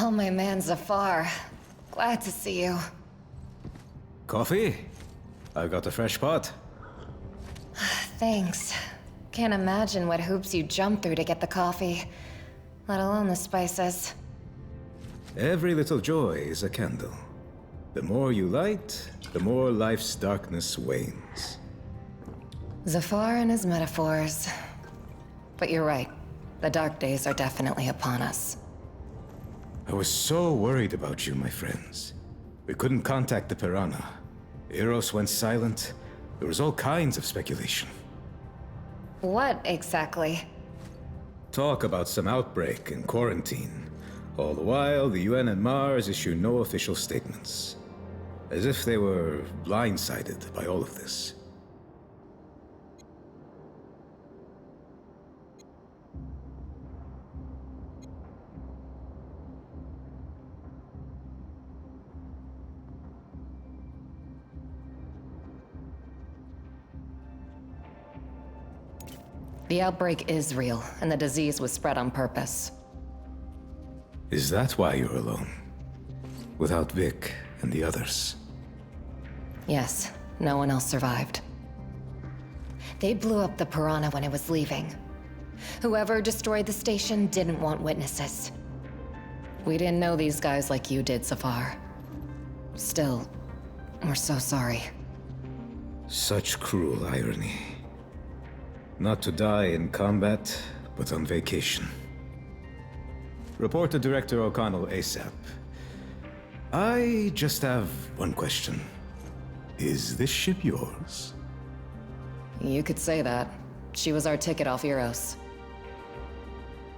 Oh, my man Zafar. Glad to see you. Coffee? I got a fresh pot. Thanks. Can't imagine what hoops you jumped through to get the coffee, let alone the spices. Every little joy is a candle. The more you light, the more life's darkness wanes. Zafar and his metaphors. But you're right. The dark days are definitely upon us. I was so worried about you, my friends. We couldn't contact the Piranha. Eros went silent. There was all kinds of speculation. What exactly? Talk about some outbreak and quarantine. All the while, the UN and Mars issue no official statements. As if they were blindsided by all of this. The outbreak is real, and the disease was spread on purpose. Is that why you're alone? Without Vic and the others? Yes, no one else survived. They blew up the Piranha when it was leaving. Whoever destroyed the station didn't want witnesses. We didn't know these guys like you did, Zafar. Still, we're so sorry. Such cruel irony. Not to die in combat, but on vacation. Report to Director O'Connell ASAP. I just have one question. Is this ship yours? You could say that. She was our ticket off Eros.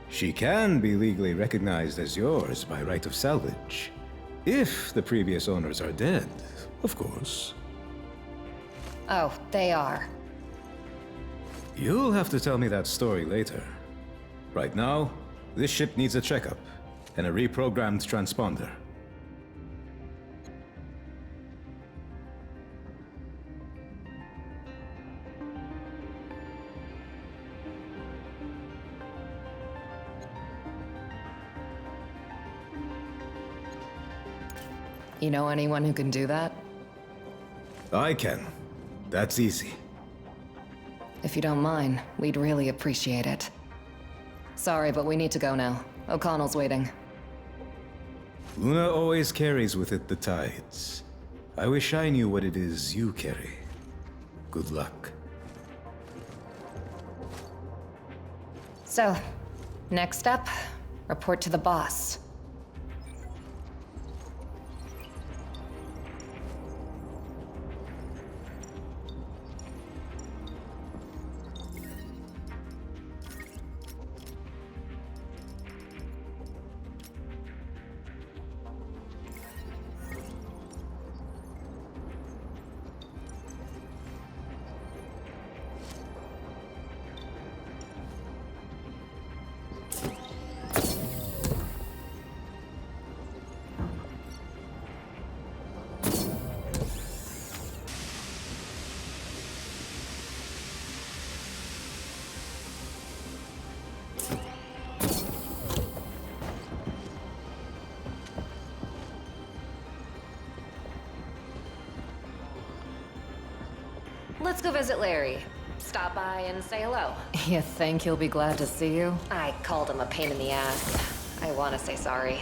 She can be legally recognized as yours by right of salvage. If the previous owners are dead, of course. Oh, they are. You'll have to tell me that story later. Right now, this ship needs a checkup and a reprogrammed transponder. You know anyone who can do that? I can. That's easy. If you don't mind, we'd really appreciate it. Sorry, but we need to go now. O'Connell's waiting. Luna always carries with it the tides. I wish I knew what it is you carry. Good luck. So, next up, report to the boss. Let's go visit Larry. Stop by and say hello. You think he'll be glad to see you? I called him a pain in the ass. I want to say sorry.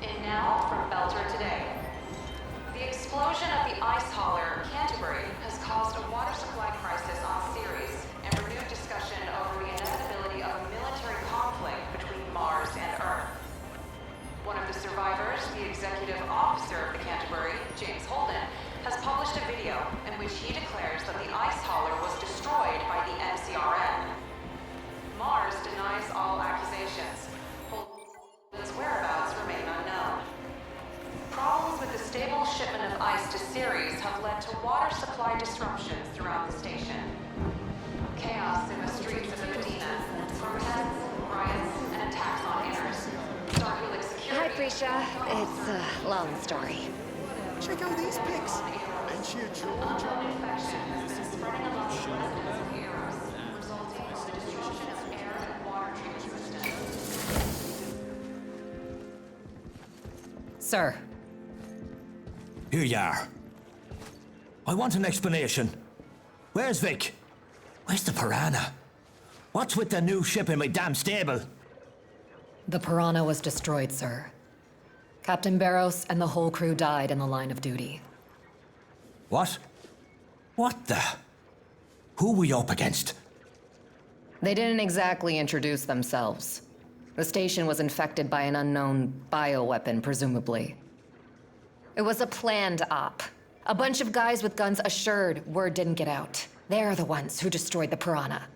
And now from Belter Today. The explosion at the ice hauler Canterbury has caused a water supply crisis on Ceres and renewed discussion over the inevitability of a military conflict between Mars and Earth. One of the survivors, the executive officer of the Canterbury, James Holden, has published a video in which he declares that the ice hauler was destroyed by the MCRN. Mars denies all accusations. Holden's whereabouts remain unknown. Problems with the stable shipment of ice to Ceres have led to water supply disruptions throughout the station. Chaos in the streets of Medina, protests, riots, and attacks on inners. Starhelix Hi, security. Prisha. It's a long story. Check out these pics. Ain't she a Georgia? Unknown infection has been spreading among the residents of Eros, resulting in the destruction of air and water treatment Sir, Here you are. I want an explanation. Where's Vic? Where's the Piranha? What's with the new ship in my damn stable? the Piranha was destroyed, sir. Captain Barros and the whole crew died in the line of duty. What? What the? Who were you up against? They didn't exactly introduce themselves. The station was infected by an unknown bioweapon, presumably. It was a planned op. A bunch of guys with guns assured word didn't get out. They're the ones who destroyed the Piranha.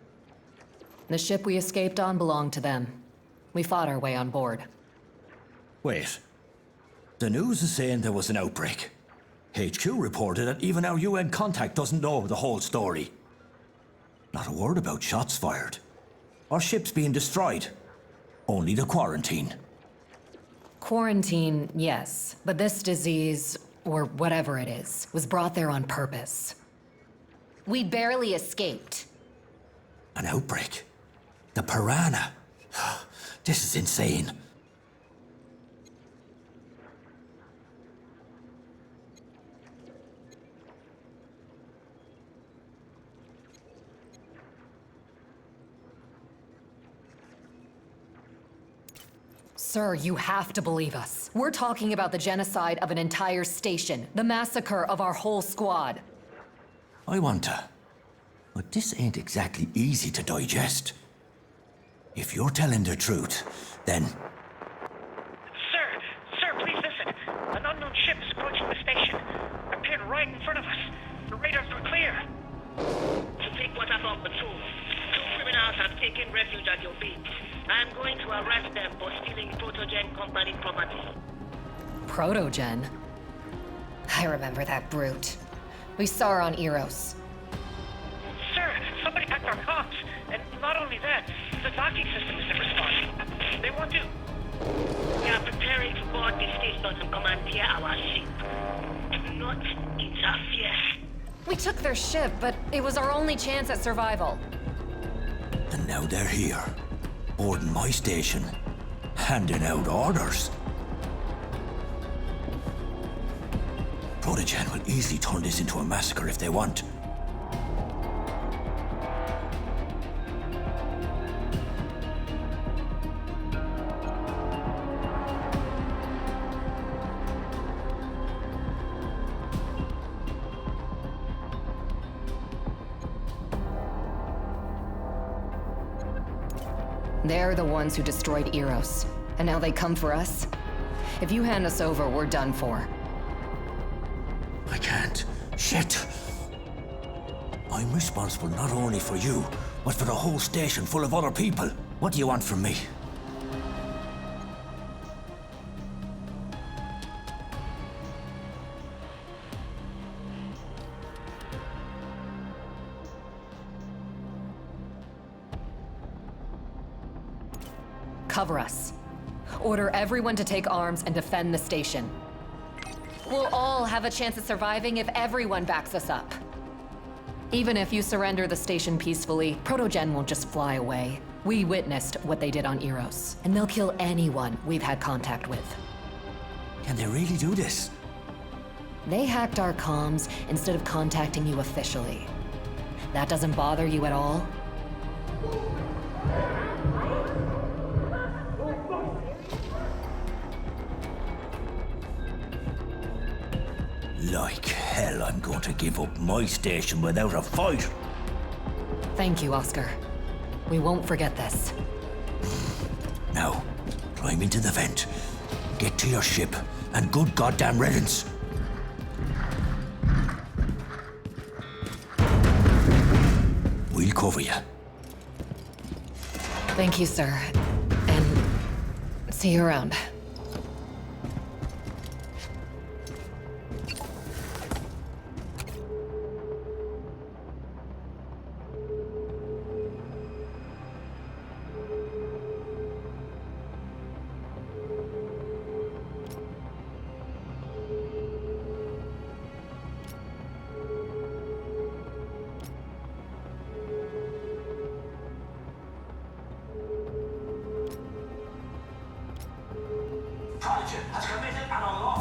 The ship we escaped on belonged to them. We fought our way on board. Wait. The news is saying there was an outbreak. HQ reported that even our UN contact doesn't know the whole story. Not a word about shots fired. Or ships being destroyed. Only the quarantine. Quarantine, yes. But this disease, or whatever it is, was brought there on purpose. We barely escaped. An outbreak? The Piranha? This is insane. Sir, you have to believe us. We're talking about the genocide of an entire station, the massacre of our whole squad. I want to. But this ain't exactly easy to digest. If you're telling the truth, then... Sir, please listen. An unknown ship is approaching the station. Appeared right in front of us. The radars were clear. To take whatever off the tools. Two criminals have taken refuge at your beat. I'm going to arrest them for stealing Protogen Company property. Protogen? I remember that brute. We saw her on Eros. Sir, somebody hacked our comms. And not only that, the docking system isn't responding. They want to... We are preparing to board the station and commandeer our ship. Do not interfere. We took their ship, but it was our only chance at survival. And now they're here. Boarding my station. Handing out orders. Protogen will easily turn this into a massacre if they want. They're the ones who destroyed Eros. And now they come for us? If you hand us over, we're done for. I can't. Shit. I'm responsible not only for you, but for the whole station full of other people. What do you want from me? Cover us. Order everyone to take arms and defend the station. We'll all have a chance at surviving if everyone backs us up. Even if you surrender the station peacefully, Protogen won't just fly away. We witnessed what they did on Eros, and they'll kill anyone we've had contact with. Can they really do this? They hacked our comms instead of contacting you officially. That doesn't bother you at all? Like hell, I'm going to give up my station without a fight. Thank you, Oscar. We won't forget this. Now, climb into the vent. Get to your ship, and good goddamn riddance. We'll cover you. Thank you, sir. And see you around. Prodigy has committed an unlawful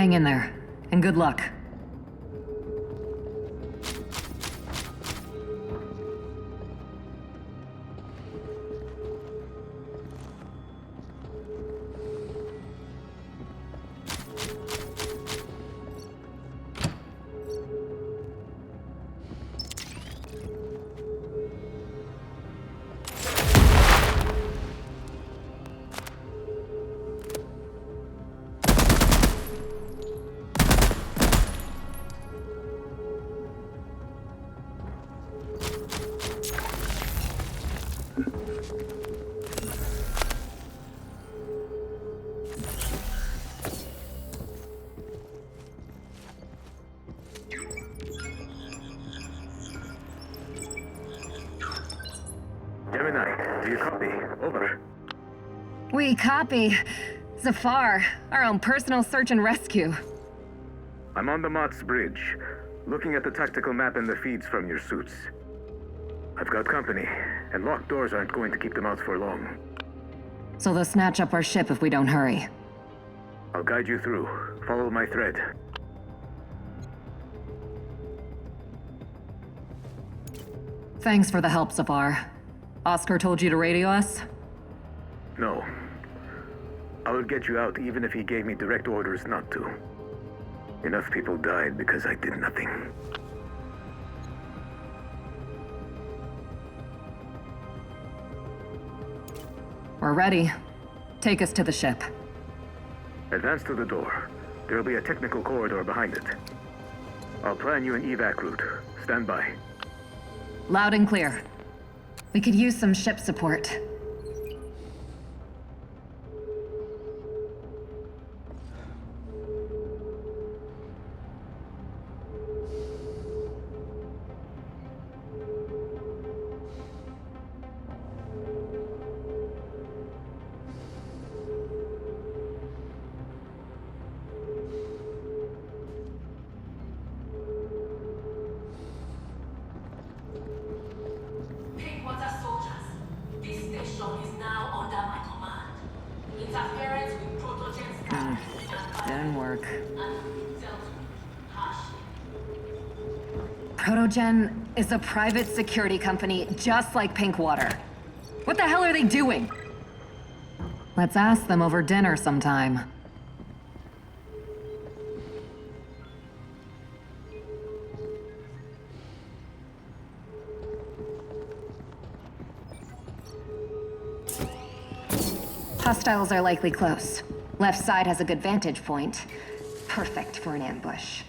Hang in there, and good luck. Gemini, do you copy? Over. We copy. Zafar, our own personal search and rescue. I'm on the Mott's Bridge, looking at the tactical map and the feeds from your suits. I've got company, and locked doors aren't going to keep them out for long. So they'll snatch up our ship if we don't hurry. I'll guide you through. Follow my thread. Thanks for the help, Zafar. Oscar told you to radio us? No. I would get you out even if he gave me direct orders not to. Enough people died because I did nothing. We're ready. Take us to the ship. Advance to the door. There'll be a technical corridor behind it. I'll plan you an evac route. Stand by. Loud and clear. We could use some ship support. Pinkwater soldiers, this station is now under my command. Interference with Protogen's plans Didn't work. and dealt with harshly. Protogen is a private security company just like Pinkwater. What the hell are they doing? Let's ask them over dinner sometime. Hostiles are likely close. Left side has a good vantage point. Perfect for an ambush.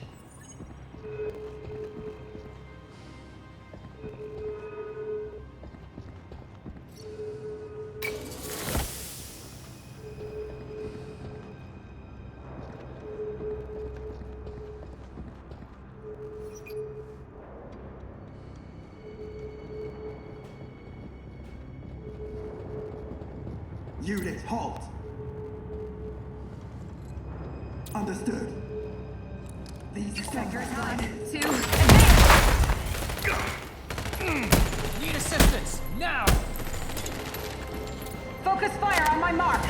Unit, halt! Understood. These Sectors 1, 2, advance! Need assistance, now! Focus fire on my mark!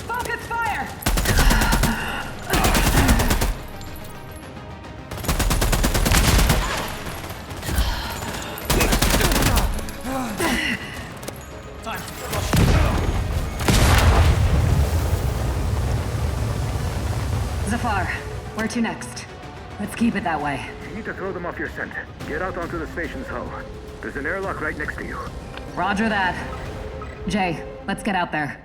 Focus fire! Time to crush Zafar, where to next? Let's keep it that way. You need to throw them off your scent. Get out onto the station's hull. There's an airlock right next to you. Roger that. Jay, let's get out there.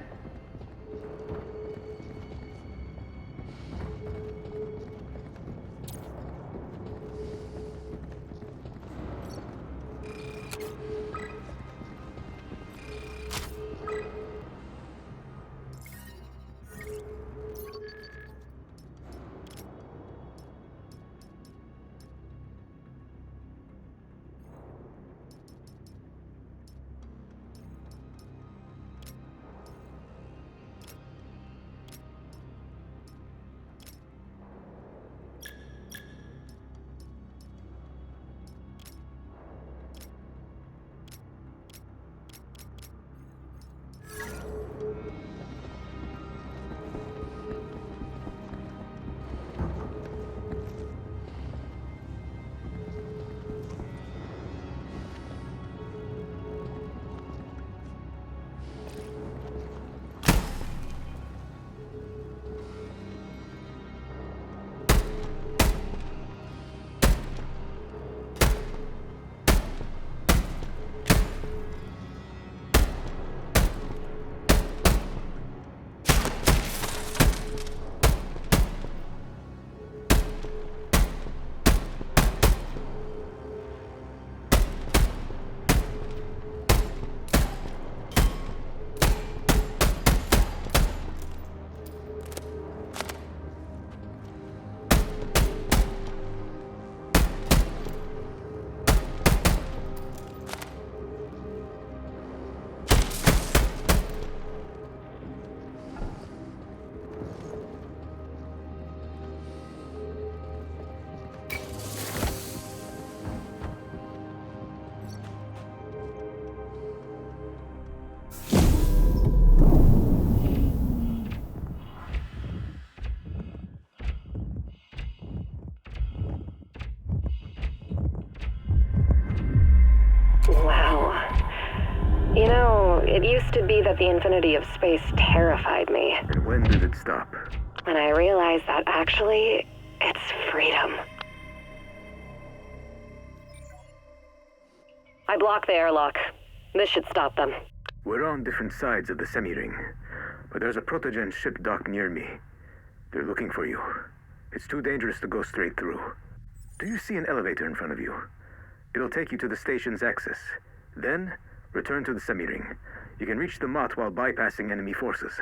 It used to be that the infinity of space terrified me. And when did it stop? When I realized that actually, it's freedom. I blocked the airlock. This should stop them. We're on different sides of the semi-ring, but there's a protogen ship docked near me. They're looking for you. It's too dangerous to go straight through. Do you see an elevator in front of you? It'll take you to the station's access. Then, return to the semi-ring. You can reach the Mott while bypassing enemy forces.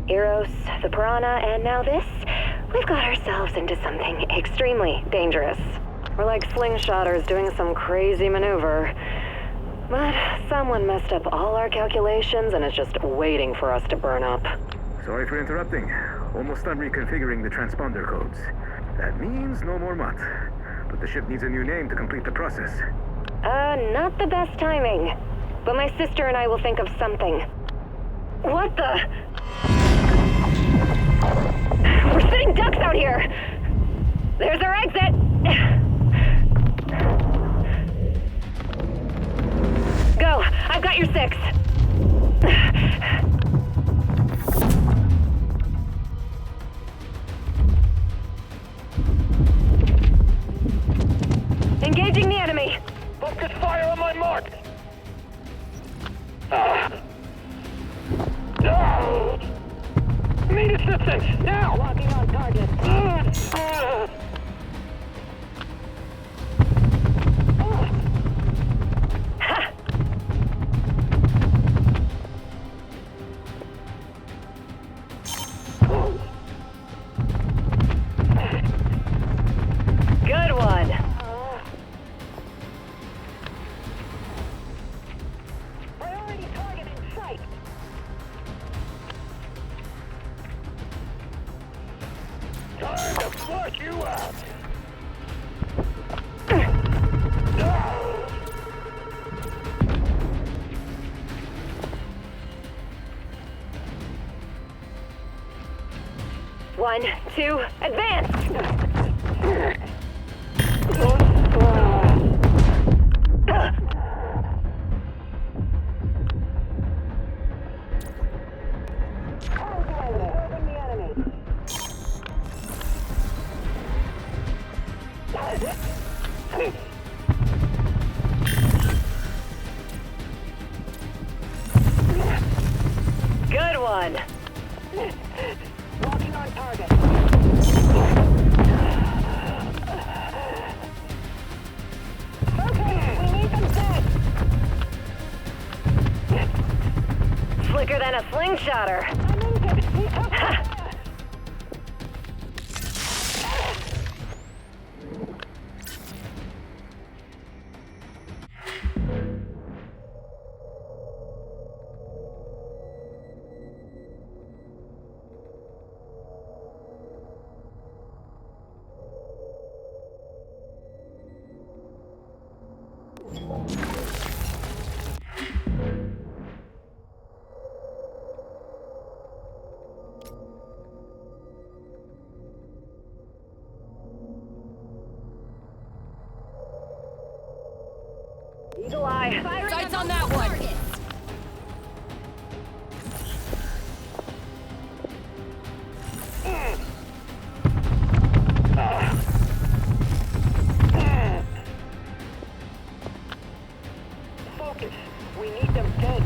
Eros, the Piranha, and now this? We've got ourselves into something extremely dangerous. We're like slingshotters doing some crazy maneuver. But someone messed up all our calculations and is just waiting for us to burn up. Sorry for interrupting. Almost done reconfiguring the transponder codes. That means no more Mott. But the ship needs a new name to complete the process. Not the best timing. But my sister and I will think of something. What the? We're sitting ducks out here! There's our exit! Go! I've got your 6. Engaging the enemy! Focus fire on my mark! Need assistance, now! Locking on target. Good one. Priority target in sight. Time to flush you out! One, two, advance! Good one. Walking on target. Okay, we need them dead. Slicker than a slingshotter. Eagle eye. Sights on that one. Focus. We need them dead.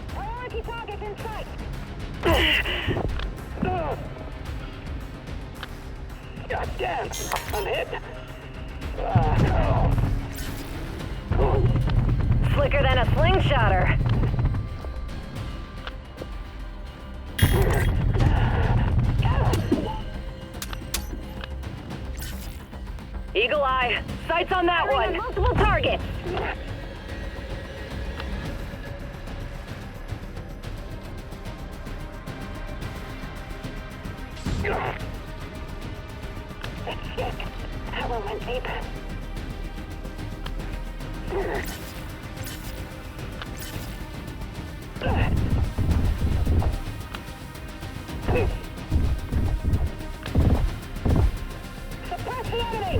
Priority target in sight. God damn, I'm hit. Slicker than a slingshotter. Eagle eye. Sights on that one. Multiple targets. That one went deep. Suppress the enemy!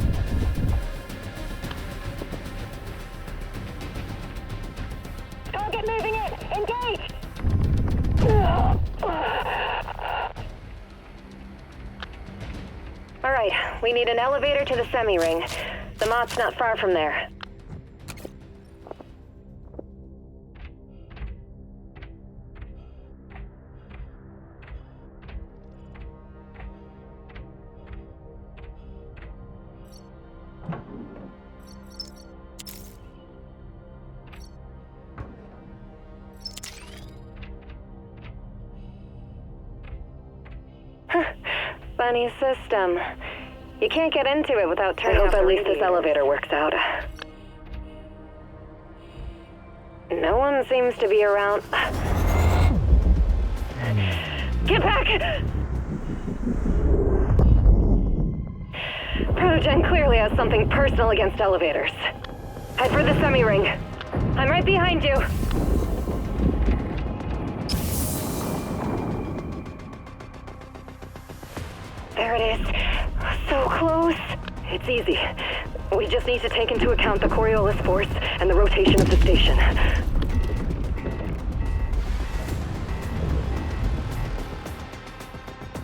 Target moving in! Engage! All right, we need an elevator to the semi-ring. The Mott's not far from there. Funny system. You can't get into it without turning off. I hope at least this elevator works out. No one seems to be around. Get back! Protogen clearly has something personal against elevators. Head for the semi-ring. I'm right behind you. There it is. So close. It's easy. We just need to take into account the Coriolis force and the rotation of the station.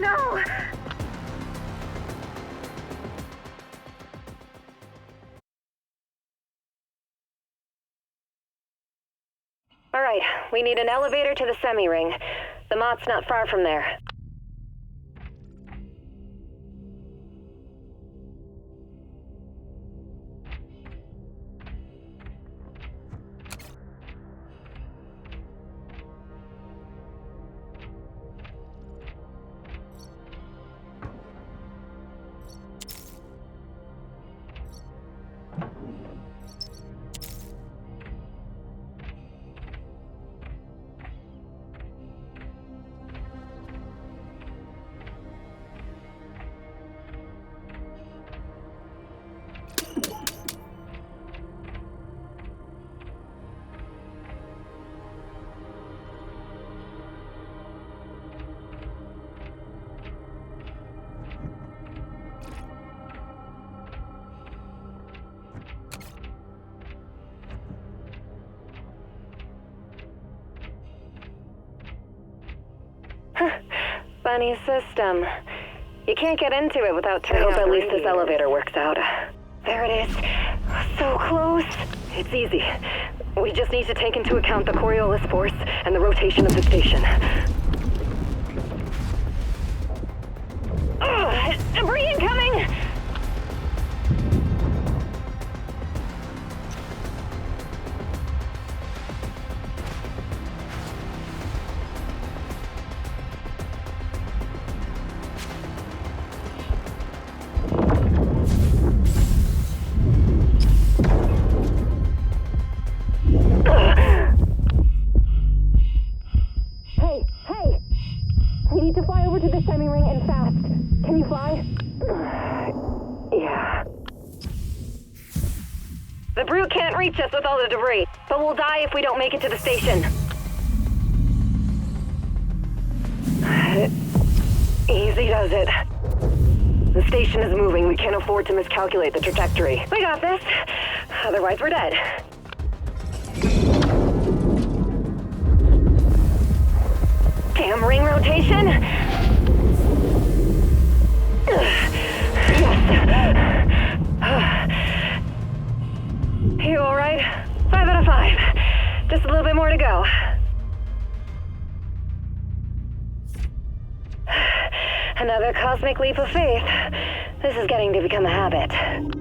No! All right, we need an elevator to the semi-ring. The Mott's not far from there. Funny system. You can't get into it without turning off. I hope at least this elevator works out. There it is. So close. It's easy. We just need to take into account the Coriolis force and the rotation of the station. Debris incoming! The brute can't reach us with all the debris, but we'll die if we don't make it to the station. Easy does it. station is moving. We can't afford to miscalculate the trajectory. We got this. Otherwise, we're dead. Damn ring rotation. Yes. You all right? 5 out of 5. Just a little bit more to go. Another cosmic leap of faith. This is getting to become a habit.